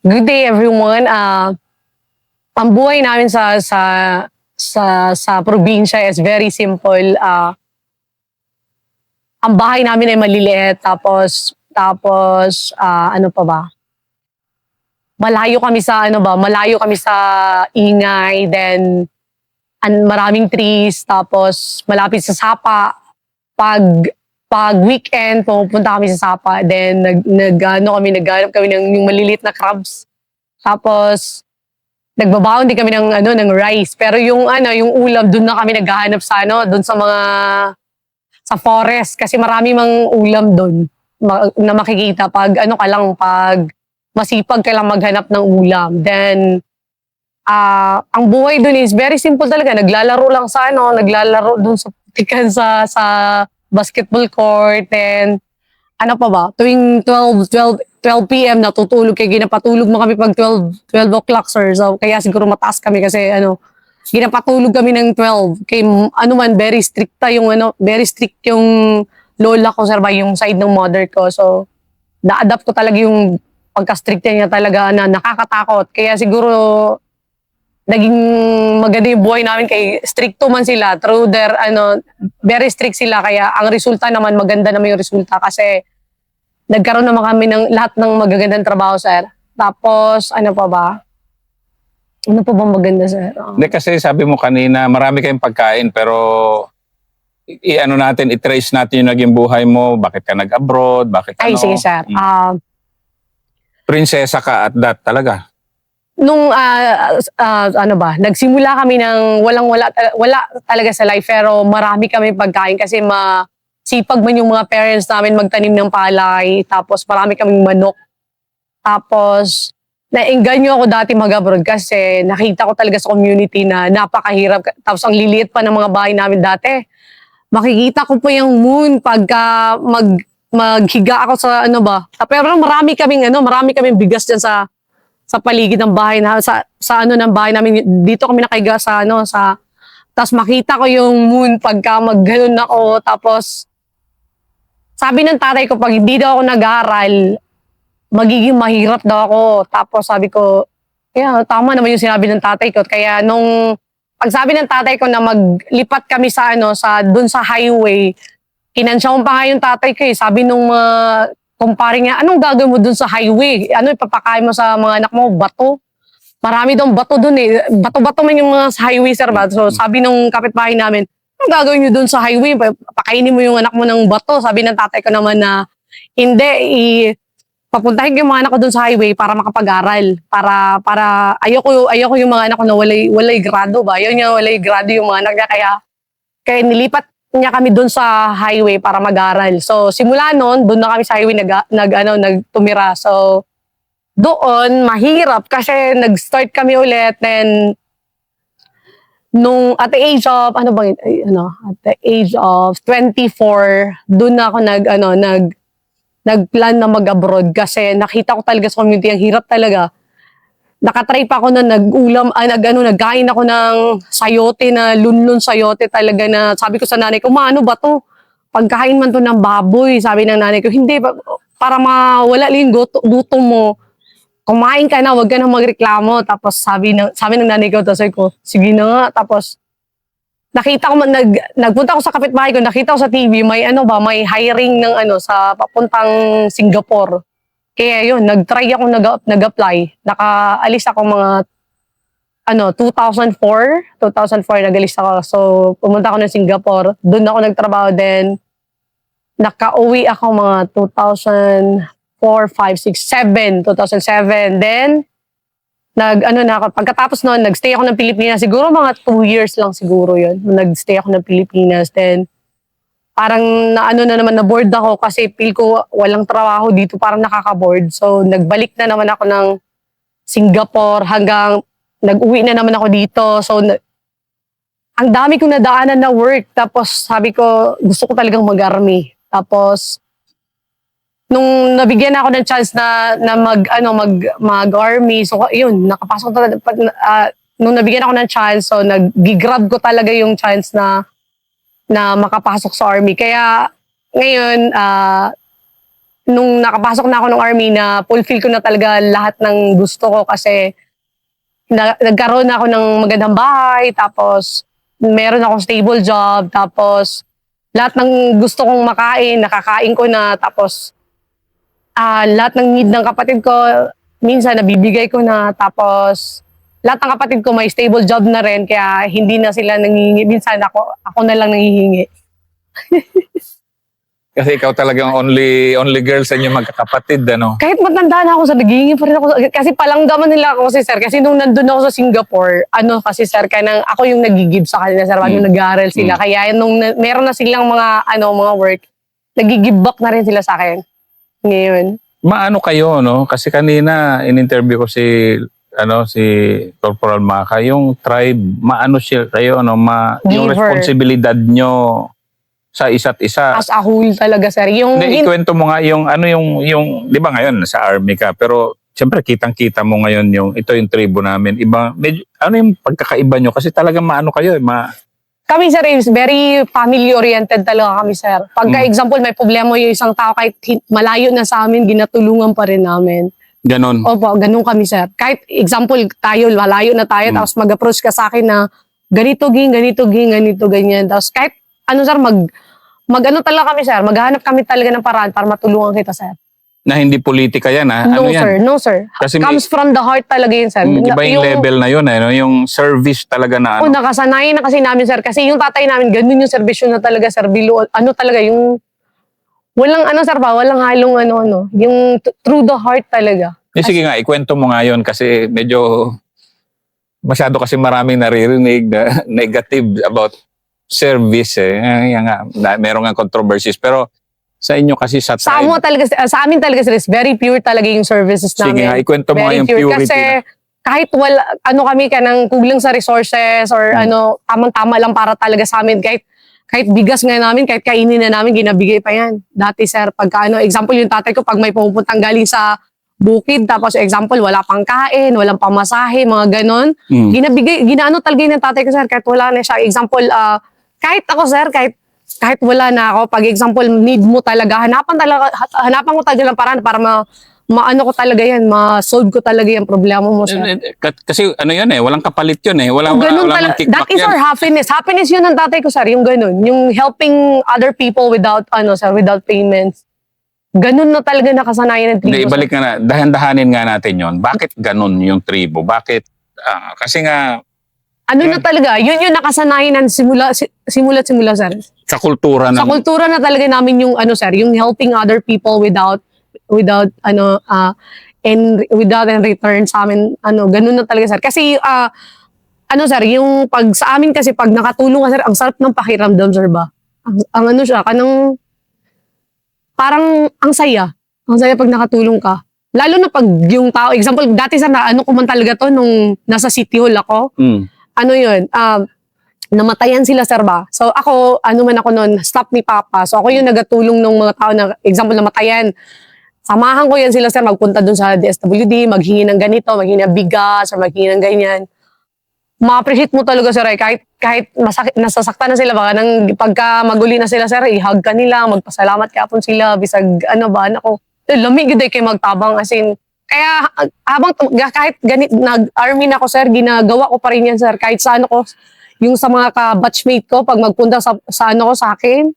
Good day everyone. Ang buhay namin sa probinsya is very simple. Ang bahay namin ay maliliit tapos ano pa ba? Malayo kami sa ingay, then maraming trees, tapos malapit sa sapa. Pag weekend pupunta kami sa sapa, then naghanap kami ng yung maliliit na crabs. Tapos nagbabaon din kami ng rice. Pero yung ulam doon na kami naghahanap doon sa forest kasi marami mang ulam doon na makikita pag pag masipag ka lang maghanap ng ulam. Then ang buhay doon is very simple talaga. Naglalaro lang naglalaro doon sa putikan sa basketball court. And ano pa ba? Tuwing 12 p.m. natutulog kaya ginapatulog mo kami pag 12 o'clock, sir. So kaya siguro mataas kami kasi ginapatulog kami ng 12. Kay very strict yung lola ko, sir, ba yung side ng mother ko. So na-adapt ko talaga yung pagka-strict niya talaga na nakakatakot. Kaya siguro naging maganda yung buhay namin kay stricto man sila through their very strict sila, kaya ang resulta naman maganda naman yung resulta kasi nagkaroon naman kami ng lahat ng magagandang trabaho, sir. Tapos ano pa ba maganda, sir? Hindi, kasi sabi mo kanina marami kayong pagkain pero i-trace natin yung naging buhay mo, bakit ka nag-abroad, bakit Sige, sir. Prinsesa ka at that talaga. Nung nagsimula kami ng wala talaga sa life, pero marami kami pagkain kasi masipag man yung mga parents namin magtanim ng palay, tapos marami kaming manok. Tapos naengganyo ako dati mag-abroad kasi nakita ko talaga sa community na napakahirap, tapos ang liliit pa ng mga bahay namin dati. Makikita ko po yung moon pagka maghiga ako sa pero marami kaming bigas dyan sa paligid ng bahay ng bahay namin. Dito kami nakahiga tapos makita ko yung moon pagka magganon ako. Tapos sabi ng tatay ko pag hindi daw ako nag-aaral magiging mahirap daw ako. Tapos sabi ko, tama naman yung sinabi ng tatay ko. Kaya nung pagsabi ng tatay ko na maglipat kami doon sa highway, kinansyawan pa nga yung tatay ko. Sabi nung kumpare niya, anong gagawin mo dun sa highway? Ipapakain mo sa mga anak mo? Bato? Marami daw bato dun eh. Bato-bato man yung mga highway, sir. So sabi nung kapitbahay namin, anong gagawin nyo dun sa highway? Pakainin mo yung anak mo ng bato. Sabi ng tatay ko naman na, hindi, papuntahin ko yung mga anak ko dun sa highway para makapag-aral. Para ayoko yung mga anak ko na walay grado ba? Ayaw niya walay grado yung mga anak niya. Kaya nilipat niya kami doon sa highway para mag-aral. So simula noon, doon na kami sa highway nagtumira. So doon mahirap kasi nag-start kami ulit, then at the age of at the age of 24, doon na ako nagplan na mag-abroad kasi nakita ko talaga sa community ang hirap talaga. Nakatry pa ako na nagkain ako ng sayote na lunlun sayote talaga, na sabi ko sa nanay ko, ano ba to? Pagkain man to ng baboy. Sabi ng nanay ko, hindi, para mawala lang yung gutom mo, kumain ka na, wag ka na magreklamo. Tapos sabi ng nanay ko, tapos ko, sige na nga. Tapos nakita ko, nagpunta ko sa kapitbahay ko, nakita ko sa TV, may hiring ng sa papuntang Singapore. Kaya yun, nag-try ako, nag-apply. Nakaalis ako mga 2004 nag-alis ako. So pumunta ako ng Singapore, doon ako nagtrabaho. Then nakauwi ako mga 2007. Then pagkatapos noon, nagstay ako ng Pilipinas. Siguro mga 2 years lang siguro yun. Nagstay ako ng Pilipinas. Then parang na-board ako kasi feel ko walang trabaho dito, parang nakaka-board. So nagbalik na naman ako ng Singapore hanggang nag-uwi na naman ako dito. So ang dami kong nadaanan na work. Tapos sabi ko, gusto ko talagang mag-army. Tapos nung nabigyan ako ng chance na mag-army, so yun, nakapasok talaga. Nung nabigyan ako ng chance, so nag-grab ko talaga yung chance na makapasok sa army. Kaya ngayon, nung nakapasok na ako ng army na fulfill ko na talaga lahat ng gusto ko kasi nagkaroon na ako ng magandang bahay, tapos meron akong stable job, tapos lahat ng gusto kong makain, nakakain ko na, tapos lahat ng need ng kapatid ko, minsan nabibigay ko na, tapos lahat ng kapatid ko may stable job na rin, kaya hindi na sila nangihingi. Minsan ako na lang nangihingi. Kasi ikaw talagang only girl sa inyo magkakapatid, ano? Kahit matanda na ako, sir, naghihingi pa rin ako. Kasi palanggaman nila ako kasi, sir. Kasi nung nandun ako sa Singapore, kasi, sir, ako yung nagigib sa kanila, sir, yung nag-aaral sila. Kaya nung meron na silang mga work, nagigib back na rin sila sa akin. Ngayon. Maano kayo, no? Kasi kanina, in-interview ko si Corporal Maka, yung tribe, maano siya kayo, no? Yung Giver. responsibilidad nyo sa isa't isa. As a whole talaga, sir. Hindi, ikwento mo nga yung di ba ngayon, sa army ka, pero siyempre kitang-kita mo ngayon ito yung tribo namin. Ano yung pagkakaiba nyo? Kasi talagang maano kayo, Kami, sir, is very family-oriented talaga kami, sir. Pagka example, may problema yung isang tao, kahit malayo na sa amin, ginatulungan pa rin namin. ganon. Opo, ganun kami, sir. Kahit example, tayo, malayo na tayo, tapos mag-approach ka sa akin na ganito, ganyan. Tapos kahit sir, mag-ano talaga kami, sir. Maghanap kami talaga ng paraan para matulungan kita, sir. Na hindi politika yan, ha? No, Ano yan? sir. No, sir. Kasi Comes from the heart talaga yun, sir. iba yung level na yun, no? Yung service talaga na Oh, nakasanayan na kasi namin, sir. Kasi yung tatay namin, ganun yung servisyo na talaga, sir. Talaga, yung walang sir, walang halong yung through the heart talaga. Sige nga, ikwento mo nga yun kasi medyo masyado kasi maraming naririnig na negative about service, eh. Yan nga, meron nga controversies. Pero sa inyo kasi sa tribe. Sa amin talaga, sir, is very pure talaga yung services namin. Sige nga, ikwento mo nga Very yung pure. purity. Kasi kahit wala, kami ka ng kulang sa resources or tamang-tama lang para talaga sa amin. Kahit bigas nga namin, kahit kainin na namin, ginabigay pa yan. Dati, sir, example yung tatay ko, pag may pumupuntang galing sa bukid, tapos example, wala pang kain, walang pamasahe, mga ganon. Ginaano talaga yun ng tatay ko, sir, kahit wala na siya. Example, kahit ako, sir, kahit wala na ako, pag example, need mo talaga, hanapan ko talaga ng paraan para maano ko talaga yan, ma-solve ko talaga yung problema mo, sir. Kasi yan eh, walang kapalit yun eh. Walang kickback that is yan. our happiness. Happiness yun ng tatay ko, sir, yung ganun. Yung helping other people without payments. Ganun na talaga nakasanayan ng tribo. Hindi, ibalik nga na. Dahan-dahanin nga natin yon. Bakit ganun yung tribo? Bakit? Kasi nga, na talaga, yun yung nakasanayan ng simula, sir. sa kultura ng... Sa kultura na talaga namin yung sir, yung helping other people without in return sa amin, ganun na talaga, sir. Kasi sir, yung sa amin kasi pag nakatulong ka, sir, ang sarap ng pakiramdam, sir, ba? Parang ang saya pag nakatulong ka. Lalo na pag yung tao, example, dati sir, ko man talaga to nung nasa City Hall ako. Namatayan sila, sir, ba? So ako, ako noon, staff ni Papa. So ako yung nagatulong ng mga tao na, example, namatayan. Samahan ko yan sila, sir, magpunta dun sa DSWD, maghingi ng ganito, maghingi ng bigas, or maghingi ng ganyan. Ma-appreciate mo talaga, sir, kahit nasasaktan na sila, baka pagka maguli na sila, sir, i-hug ka nila, magpasalamat ka po sila, bisag, nako, lamig yun kayo magtabang, as in, kaya kahit nag-army na ako, sir, ginagawa ko pa rin yan, sir, kahit sa ko, yung sa mga ka-batchmate ko, pag magpunta sa akin,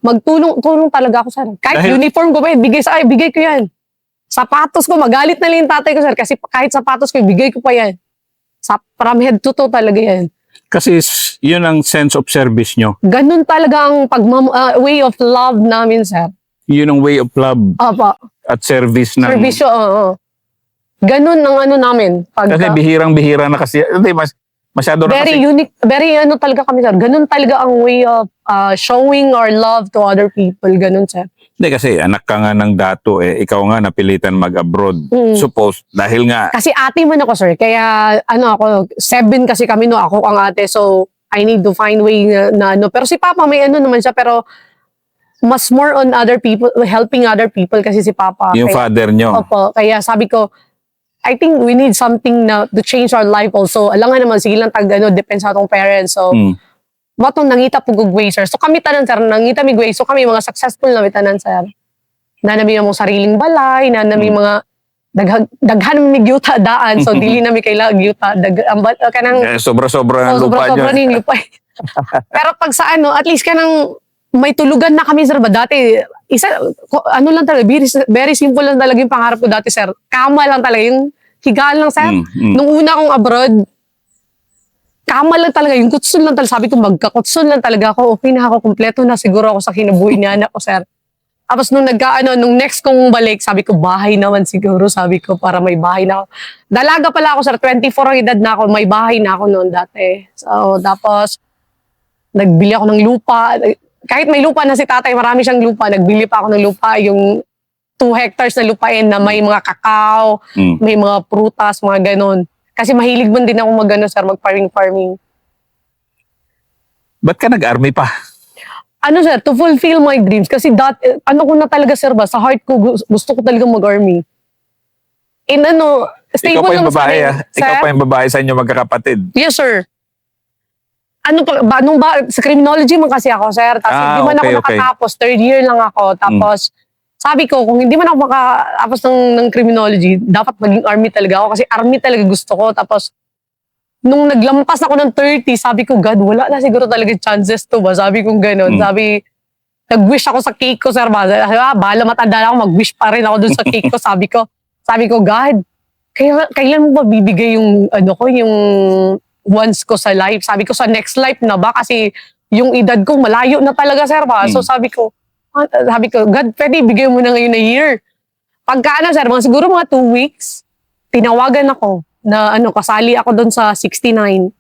magtulong talaga ako, sir. Kahit uniform ko pa, bigay ko yan. Sapatos ko, magalit na lang yung tatay ko, sir, kasi kahit sapatos ko, bigay ko pa yan. From head to toe talaga yan. Kasi yun ang sense of service nyo. Ganun talaga ang way of love namin, sir. Yun ang way of love. Opo. At service ng... Servisyo, oo. Ganun ang namin. Kasi bihirang-bihira na kasi. Hindi, masyado na very kasi... unique, very talaga kami, sir. Ganun talaga ang way of showing our love to other people. Ganun, sir. Hindi kasi anak ka nga ng dato eh. Ikaw nga napilitan mag-abroad. Suppose, dahil nga... Kasi ate man ako, sir. Kaya ako, 7 kasi kami, ako ang ate. So, I need to find way na Pero si Papa may naman siya. Pero mas more on other people, helping other people kasi si Papa. Yung father nyo. Opo. Kaya sabi ko, I think we need something to change our life also. Alam nga naman, sige lang depends sa atong parents. So, matong nangita po gugway, sir. So kami tanan, sir, nangita mi gway. So kami mga successful na tanan, sir. na nami mong sariling balay, na nami mga daghan mi gyuta daan, so dili nami kailangan gyuta kanang Sobra-sobra ang lupa sobra-sobra nyo. ning lupa. Pero pag sa at least kanang may tulugan na kami, sir, ba dati lang talaga, very simple lang talaga yung pangarap ko dati, sir. Kama lang talaga, yung higaan lang, sir. Nung una akong abroad, kama lang talaga, yung kutsun lang talaga. Sabi ko, magkakutsun lang talaga ako. Okay na ako, kumpleto na siguro ako sa kinabuhi ni anak ko, sir. Tapos nung nung next kong balik, sabi ko, bahay naman siguro. Sabi ko, para may bahay na ako. Dalaga pala ako, sir. 24 ang edad na ako. May bahay na ako noon dati. So, tapos, nagbili ako ng lupa. Kahit may lupa na si tatay, marami siyang lupa. Nagbili pa ako ng lupa. Yung 2 hectares na lupain na may mga kakao, may mga prutas, mga ganon. Kasi mahilig man din ako sir, mag-farming. Ba't ka nag-army pa? Sir, to fulfill my dreams. Kasi ko na talaga, sir, ba, sa heart ko, gusto ko talaga mag-army. Ikaw Stable pa yung naman sa babae, akin, sir. Ikaw pa yung babae sa inyo magkakapatid. Yes, sir. Sa criminology man kasi ako, sir. Tapos hindi man ako nakatapos. 3rd year lang ako. Tapos, sabi ko, kung hindi man ako makatapos ng criminology, dapat maging army talaga ako. Kasi army talaga gusto ko. Tapos, nung naglampas ako ng 30, sabi ko, God, wala na siguro talaga chances to ba? Sabi ko gano'n. Nag-wish ako sa cake ko, sir. Bahala matanda na ako, mag-wish pa rin ako dun sa cake ko. Sabi ko, God, kailan mo ba bibigay yung, yung once ko sa life? Sabi ko, sa next life na ba? Kasi yung edad ko, malayo na talaga, sir, ba? So sabi ko, God, pwede ibigay mo na ngayon na year. Pagka sir, siguro mga 2 weeks, tinawagan ako na kasali ako doon sa 69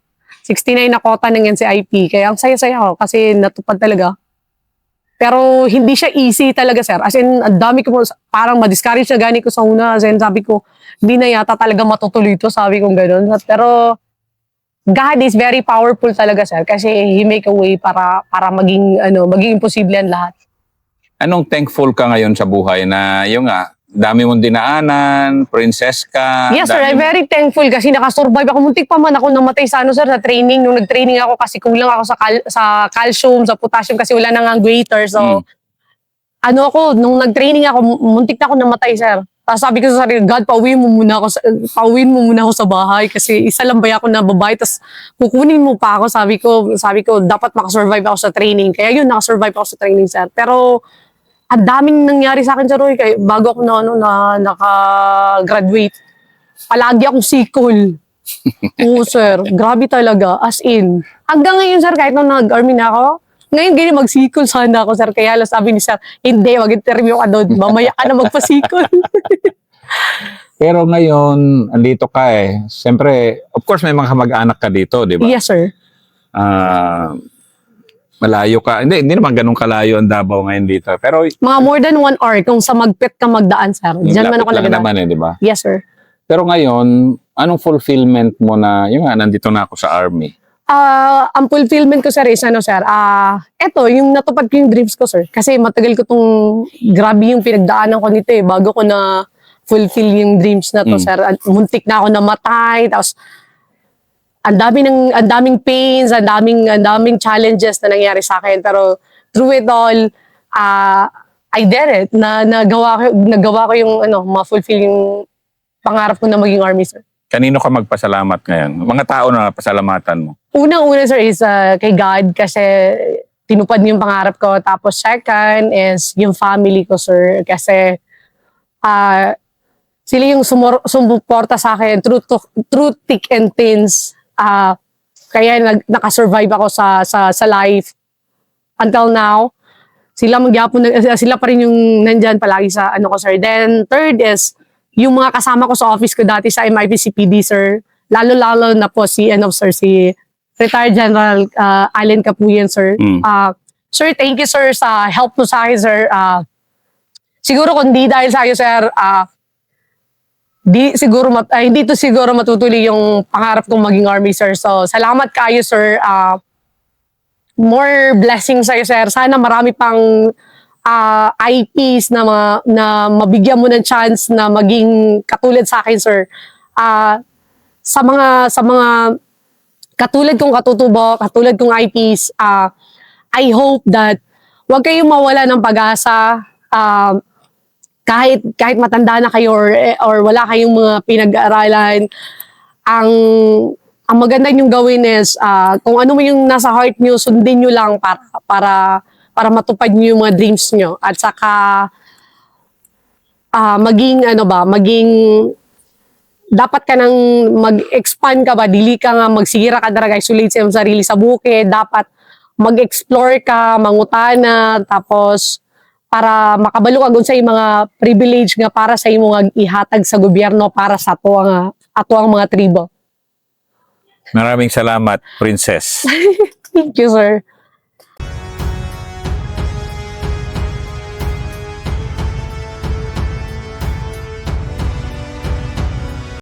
na kota ng NCIP. Kaya ang saya-saya ako kasi natupad talaga. Pero hindi siya easy talaga, sir. As in, ang dami ko, parang ma-discourage na gani ko sa una. As in, sabi ko, hindi na yata talaga matutuloy ito. Sabi ko gano'n. Pero, God is very powerful talaga, sir. Kasi He make a way para maging imposible ang lahat. Anong thankful ka ngayon sa buhay na dami mong dinaanan, princess ka? Yes, sir. I'm very thankful kasi nakasurvive ako. Muntik pa man ako namatay sa sir, sa training. Nung nag-training ako kasi kulang ako sa calcium, sa potassium kasi wala nang greater. So, nung nag-training ako, muntik na ako namatay, sir. Tapos sabi ko sa sarili, God, pauwiin mo muna ako sa bahay kasi isa lang ba ako na babae, tapos kukunin mo pa ako. Sabi ko, dapat makasurvive ako sa training. Kaya yun, nakasurvive ako sa training, sir. Pero, ang daming nangyari sa akin, sir, kaya bago ako naka-graduate, palagi akong sikol. Oo, sir. Grabe talaga. As in. Hanggang ngayon, sir, kahit nung nag-army na ako, ngayon ganyan magsikol sana ako, sir. Kaya sabi ni sir, hindi, mag-interview ka doon. Mamaya ka na magpasikol. Pero ngayon, andito ka eh. Siyempre, of course, may mga kamag-anak ka dito, di ba? Yes, sir. Malayo ka. Hindi naman ganun kalayo ang Davao ngayon dito. Pero mga more than 1 hour kung sa Magpet ka magdaan, sir. Diyan man ako lapit lang nagdaan. naman di ba? Yes, sir. Pero ngayon, anong fulfillment mo na, nandito na ako sa army? Ang fulfillment ko, sir, is sir, eto, yung natupad ko yung dreams ko, sir. Kasi matagal ko grabe yung pinagdaanan ko nito bago ko na fulfill yung dreams na to, sir. Muntik na ako namatay, tapos ang daming pains, ang daming challenges na nangyari sa akin. Pero through it all, I did it. Nagawa ko yung ma-fulfill yung pangarap ko na maging army, sir. Kanino ka magpasalamat ngayon? Mga tao na pasalamatan mo? Unang-una, sir, is kay God kasi tinupad niyo yung pangarap ko. Tapos second is yung family ko, sir. Kasi sila yung sumuporta sa akin through thick and thins. Kaya nakasurvive ako sa life until now. Sila pa rin yung nandyan palagi sa ko, sir. Then third is yung mga kasama ko sa office ko dati sa MIPCPD, sir. Lalo-lalo na po si Retired General Allen Capuyan, sir. Sir, thank you, sir, sa help mo sa akin, sir. Siguro kung di dahil sa akin, sir, hindi to siguro matutuloy yung pangarap kong maging army, sir. So, salamat kayo, sir. More blessings sa'yo, sir. Sana marami pang IPs na mabigyan mo ng chance na maging katulad sa akin, sir. Sa mga katulad kong katutubo, katulad kong IPs, I hope that wag kayong mawala ng pag-asa. kahit matanda na kayo or wala kayong mga pinag-aaralan, ang maganda niyong gawin is kung ano mo yung nasa heart niyo, sundin niyo lang para matupad niyo yung mga dreams niyo. At saka maging dapat ka nang mag-expand ka ba, dili ka nga magsira ka talaga, isolate sa iyong sarili sa bukid, dapat mag-explore ka, mangutana, tapos para makabalo ka sa mga privilege nga para sa imo nga ihatag sa gobyerno para sa ato ang mga tribo. Maraming salamat, Princess. Thank you, sir.